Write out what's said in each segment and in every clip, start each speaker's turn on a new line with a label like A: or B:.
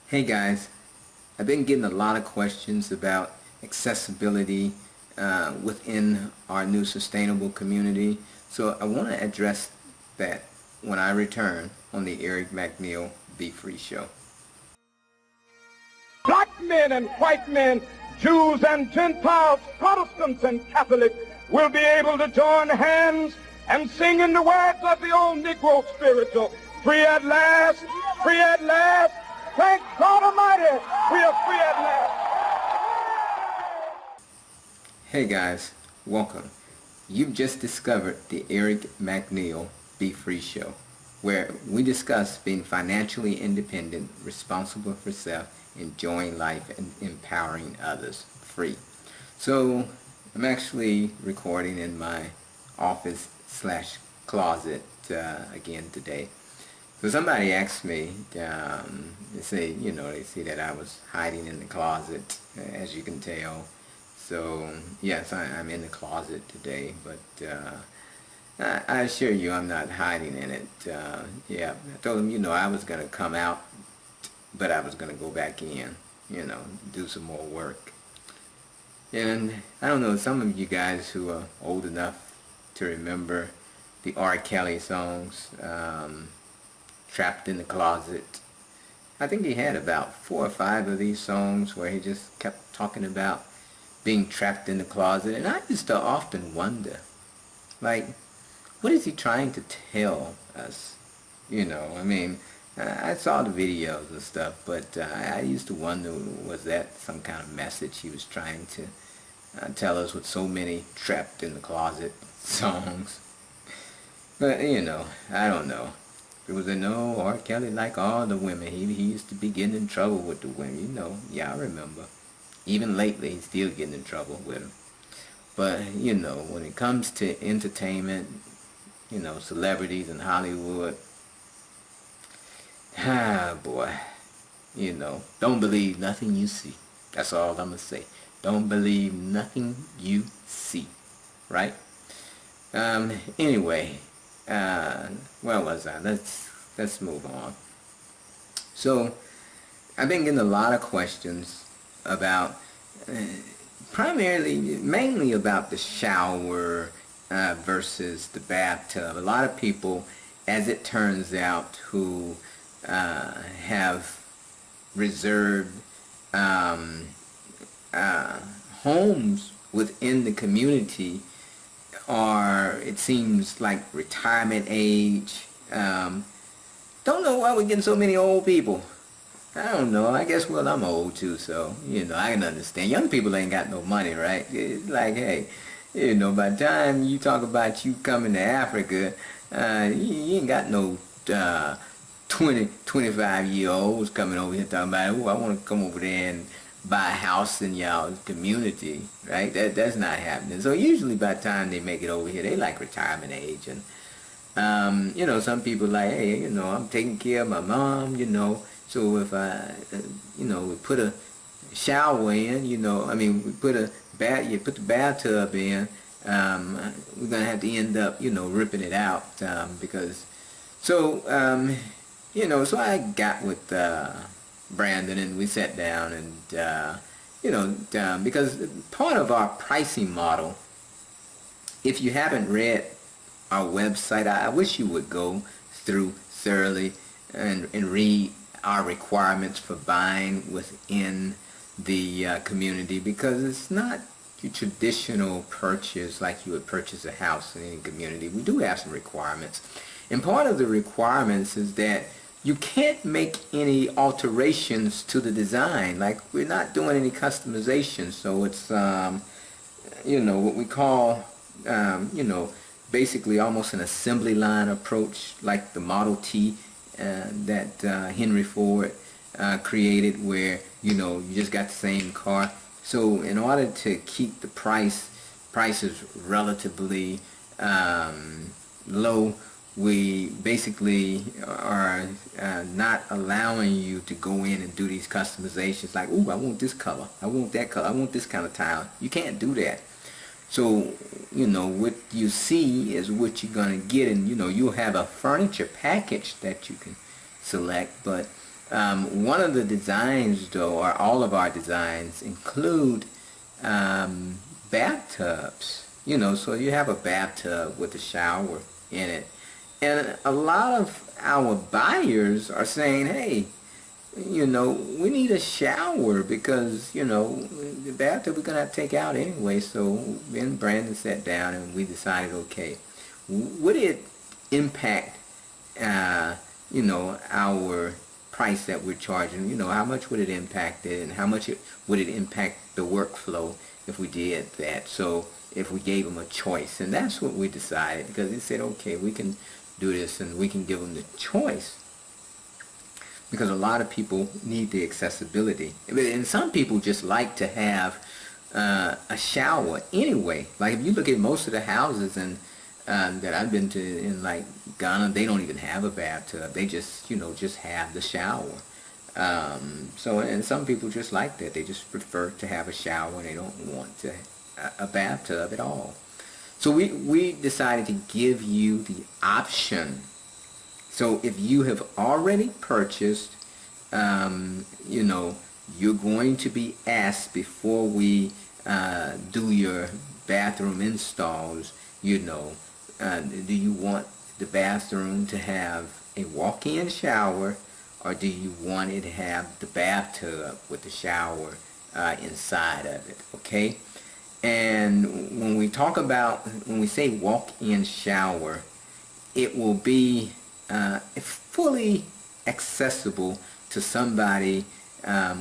A: Hey guys, I've been getting a lot of questions about accessibility within our new sustainable community, so I want to address that when I return on the Eric McNeil Be Free Show.
B: Black men and white men, Jews and Gentiles, Protestants and Catholics will be able to join hands and sing in the words of the old Negro spiritual, free at last, free at last. Thank God Almighty, we are free at last.
A: Hey guys, welcome. You've just discovered the Eric McNeil Be Free Show, where we discuss being financially independent, responsible for self, enjoying life, and empowering others free. So I'm actually recording in my office / closet again today. So somebody asked me, they see that I was hiding in the closet, as you can tell. So yes, I'm in the closet today, but I assure you I'm not hiding in it. Yeah, I told them, I was going to come out, but I was going to go back in, do some more work. And I don't know, some of you guys who are old enough to remember the R. Kelly songs, Trapped in the Closet. I think he had about 4 or 5 of these songs where he just kept talking about being trapped in the closet. And I used to often wonder, like, what is he trying to tell us? I saw the videos and stuff, but I used to wonder, was that some kind of message he was trying to tell us with so many trapped in the closet songs? But, I don't know. It was no R. Kelly like all the women. He used to be getting in trouble with the women, Yeah, I remember. Even lately, he's still getting in trouble with them. But, when it comes to entertainment, celebrities in Hollywood, boy, don't believe nothing you see. That's all I'm going to say. Don't believe nothing you see, right? Anyway, where was I? Let's move on. So, I've been getting a lot of questions about, mainly about the shower versus the bathtub. A lot of people, as it turns out, who have reserved homes within the community are, it seems like, retirement age. Don't know why we're getting so many old people. I don't know. I guess, well, I'm old too, so, I can understand. Young people ain't got no money, right? It's like, hey, by the time you talk about you coming to Africa, you ain't got no 25-year-olds coming over here talking about, oh, I want to come over there and buy a house in y'all community, right? That's not happening. So usually by the time they make it over here, they like retirement age. And, some people like, hey, I'm taking care of my mom, so if we put a shower in, we put a you put the bathtub in, we're going to have to end up, ripping it out, because, so I got with Brandon and we sat down and, because part of our pricing model, if you haven't read our website, I wish you would go through thoroughly and read our requirements for buying within the community, because it's not your traditional purchase like you would purchase a house in any community. We do have some requirements, and part of the requirements is that you can't make any alterations to the design. Like, we're not doing any customization, so it's what we call basically almost an assembly line approach, like the Model T that Henry Ford created, where you just got the same car. So in order to keep the prices relatively low, we basically are not allowing you to go in and do these customizations like, ooh, I want this color, I want that color, I want this kind of tile. You can't do that. So, what you see is what you're going to get, and, you'll have a furniture package that you can select, but One of the designs, though, or all of our designs, include bathtubs. So you have a bathtub with a shower in it. And a lot of our buyers are saying, hey, we need a shower because, the bathtub we're going to have to take out anyway. So me and Brandon sat down and we decided, okay, would it impact, our price that we're charging? How much would it impact it, and how much would it impact the workflow if we did that? So if we gave them a choice, and that's what we decided, because they said, okay, we can do this and we can give them the choice, because a lot of people need the accessibility, and some people just like to have a shower anyway. Like if you look at most of the houses and that I've been to in like Ghana, they don't even have a bathtub. They just just have the shower. And some people just like that. They just prefer to have a shower. They don't want a bathtub at all. So we decided to give you the option. So if you have already purchased, you're going to be asked before we do your bathroom installs, do you want the bathroom to have a walk-in shower, or do you want it to have the bathtub with the shower inside of it? Okay? And when we say walk-in shower, it will be fully accessible to somebody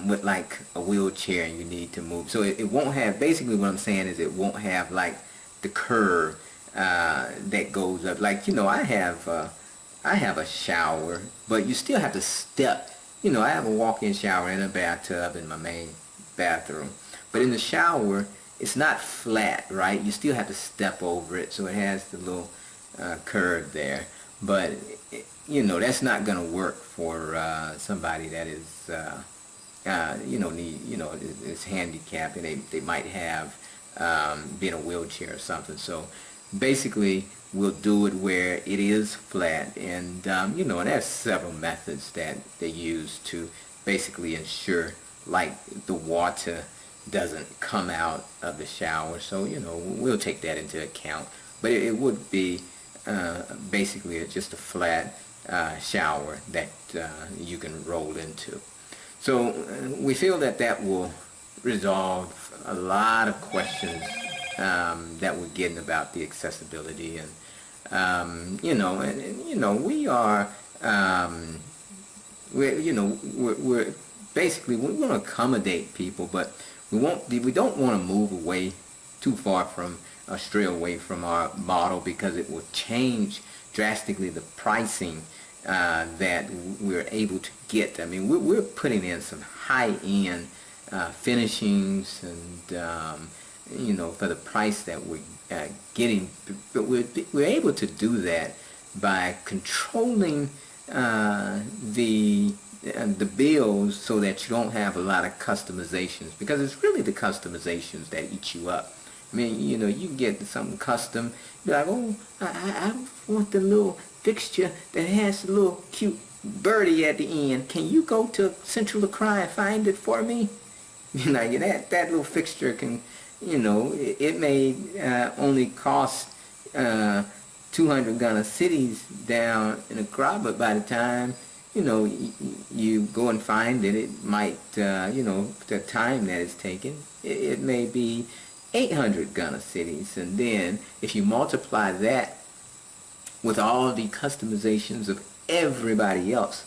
A: with like a wheelchair and you need to move. So it won't have, basically what I'm saying is it won't have like the curve that goes up. Like, I have a shower, but you still have to step. I have a walk-in shower and a bathtub in my main bathroom. But in the shower, it's not flat, right? You still have to step over it, so it has the little curve there. But, that's not going to work for somebody that is, is handicapped, and they might have be in a wheelchair or something. So basically, we'll do it where it is flat, and and there's several methods that they use to basically ensure like the water doesn't come out of the shower. So we'll take that into account, but it would be basically just a flat shower that you can roll into. So we feel that will resolve a lot of questions that we're getting about the accessibility, and we are we're basically, we want to accommodate people, but we don't want to move away too far from stray away from our model, because it will change drastically the pricing that we're able to get. I mean, we're putting in some high-end finishings, and for the price that we're getting, but we're able to do that by controlling the bills so that you don't have a lot of customizations, because it's really the customizations that eat you up. I mean, you get something custom, you're like, oh, I want the little fixture that has a little cute birdie at the end. Can you go to Central Lacroix and find it for me? That little fixture can, it may only cost 200 Ghana cities down in Accra, but by the time you go and find it, it might, the time that it's taken, it may be 800 Ghana cities. And then if you multiply that with all the customizations of everybody else,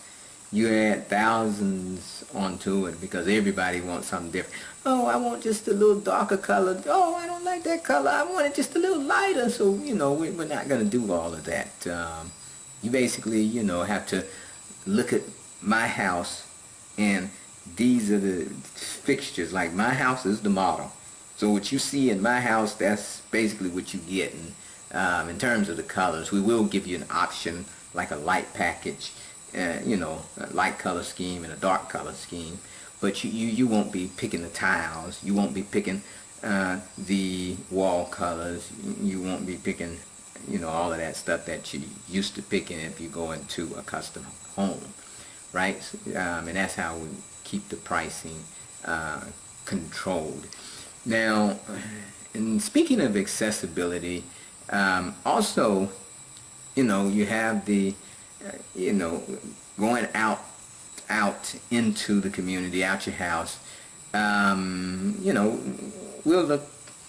A: you add thousands onto it, because everybody wants something different. Oh, I want just a little darker color. Oh, I don't like that color. I want it just a little lighter. So, we're not going to do all of that. You basically, have to look at my house, and these are the fixtures. Like, my house is the model. So what you see in my house, that's basically what you get. And in terms of the colors, we will give you an option, like a light package, a light color scheme and a dark color scheme. But you won't be picking the tiles. You won't be picking the wall colors. You won't be picking, all of that stuff that you used to picking if you go into a custom home. right? And that's how we keep the pricing controlled. Now, and speaking of accessibility, also, you have the, going out into the community, out your house. We'll look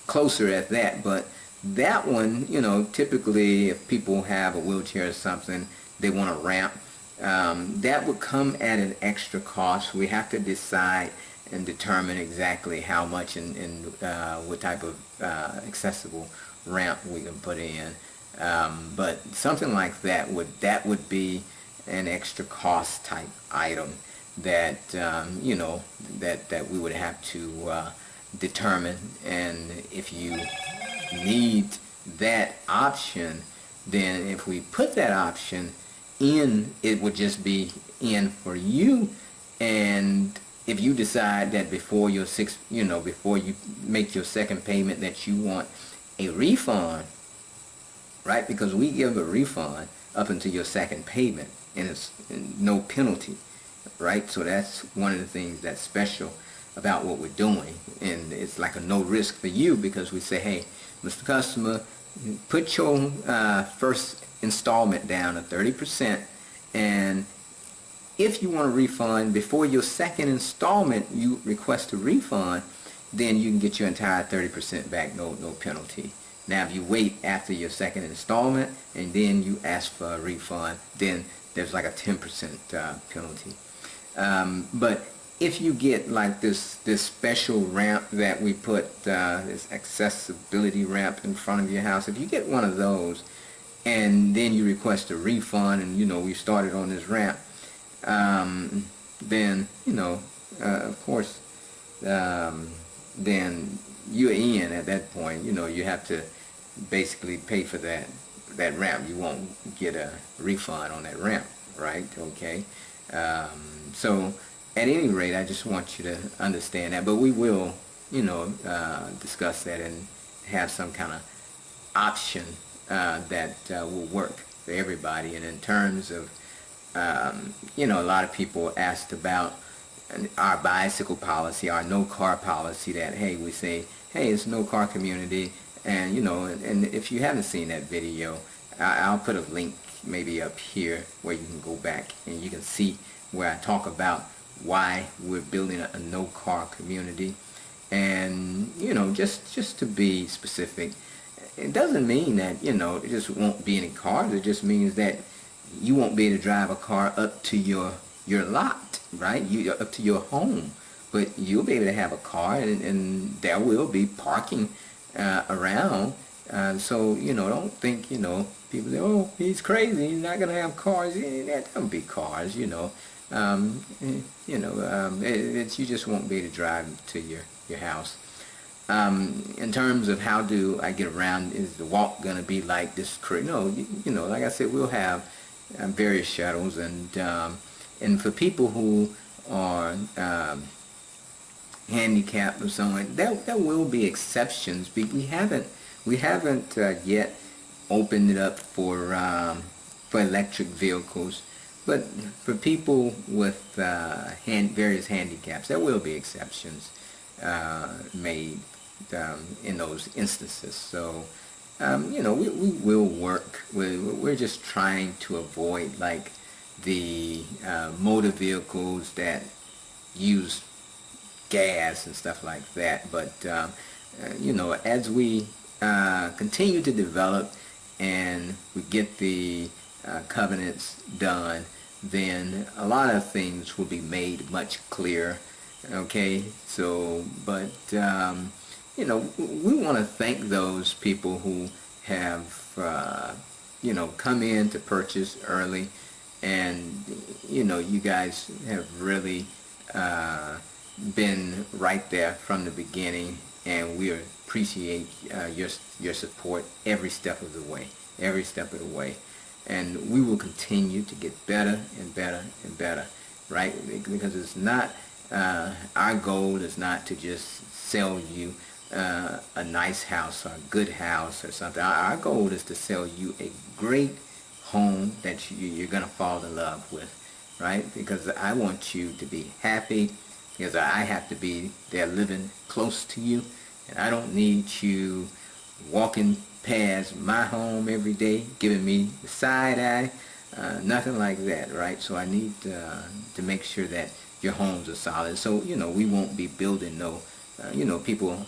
A: closer at that, but that one, typically if people have a wheelchair or something, they want a ramp. That would come at an extra cost. We have to decide and determine exactly how much and what type of accessible ramp we can put in. But something like that would be an extra cost type item that that we would have to determine. And if you need that option, then if we put that option in, it would just be in for you. And if you decide that before your before you make your second payment that you want a refund, right? Because we give a refund up until your second payment, and it's no penalty, right? So that's one of the things that's special about what we're doing, and it's like a no risk for you, because we say, hey, Mr. Customer, put your first installment down at 30%, and if you want a refund before your second installment, you request a refund, then you can get your entire 30% back, no penalty. Now, if you wait after your second installment and then you ask for a refund, then there's like a 10% penalty. But if you get like this special ramp that we put, this accessibility ramp in front of your house, if you get one of those and then you request a refund, and we started on this ramp, then of course, then you're in at that point. You have to basically pay for that ramp. You won't get a refund on that ramp, right? Okay. So at any rate, I just want you to understand that, but we will discuss that and have some kind of option that will work for everybody. And in terms of a lot of people asked about our bicycle policy, our no car policy, that, hey, we say, hey, it's no car community. And and if you haven't seen that video, I'll put a link maybe up here where you can go back and you can see where I talk about why we're building a no car community. And just to be specific, it doesn't mean that it just won't be any cars. It just means that you won't be able to drive a car up to your lot, right? Up to your home, but you'll be able to have a car, and there will be parking around. So don't think people say, oh, he's crazy, he's not gonna have cars. That don't be cars. It's, you just won't be able to drive to your house. In terms of how do I get around, is the walk gonna be like this? No, like I said, we'll have various shuttles, and for people who are handicapped or something, there will be exceptions. We haven't yet opened it up for electric vehicles, but for people with various handicaps, there will be exceptions made in those instances. So we will work. We're just trying to avoid like the motor vehicles that use gas and stuff like that. But as we continue to develop and we get the covenants done, then a lot of things will be made much clearer. Okay, so but we want to thank those people who have come in to purchase early, and you guys have really been right there from the beginning, and we appreciate your support every step of the way, and we will continue to get better and better and better, right? Because it's not our goal is not to just sell you a nice house or a good house or something. Our goal is to sell you a great home that you're gonna fall in love with. right? Because I want you to be happy, because I have to be there living close to you, and I don't need you walking past my home every day, giving me the side eye, nothing like that, right? So I need to make sure that your homes are solid. So, you know, we won't be building no, you know, people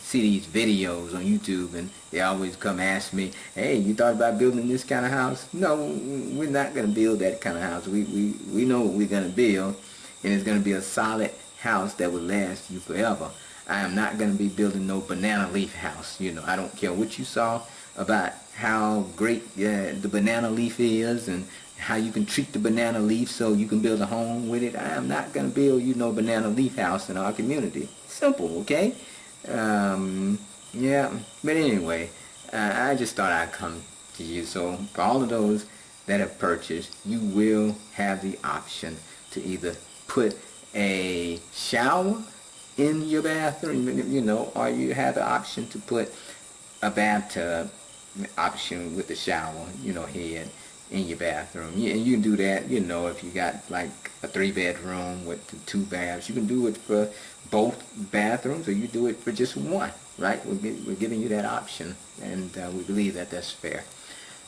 A: see these videos on YouTube and they always come ask me, hey, you thought about building this kind of house? No, we're not going to build that kind of house. We know what we're going to build, and it's going to be a solid house that will last you forever. I am not going to be building no banana leaf house. You know, I don't care what you saw about how great the banana leaf is and how you can treat the banana leaf so you can build a home with it. I am not going to build you no banana leaf house in our community. Simple, okay? Yeah, but anyway, I just thought I'd come to you. So for all of those that have purchased, you will have the option to either put a shower in your bathroom, you know, or you have the option to put a bathtub option with the shower, you know, head in your bathroom. Yeah, and you can do that, you know, if you got like a 3-bedroom with 2 baths. You can do it for both bathrooms, or you do it for just one, right? We're giving you that option, and we believe that that's fair.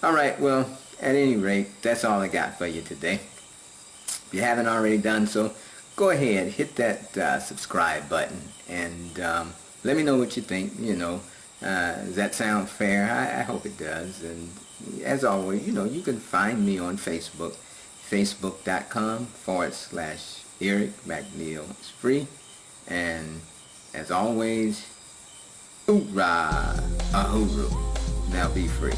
A: All right, well, at any rate, that's all I got for you today. If you haven't already done so, go ahead, hit that subscribe button, and let me know what you think. You know, does that sound fair? I hope it does. And as always, you know, you can find me on Facebook, facebook.com/Eric McNeil. It's free. And as always, hoorah, ahuru. Now be free.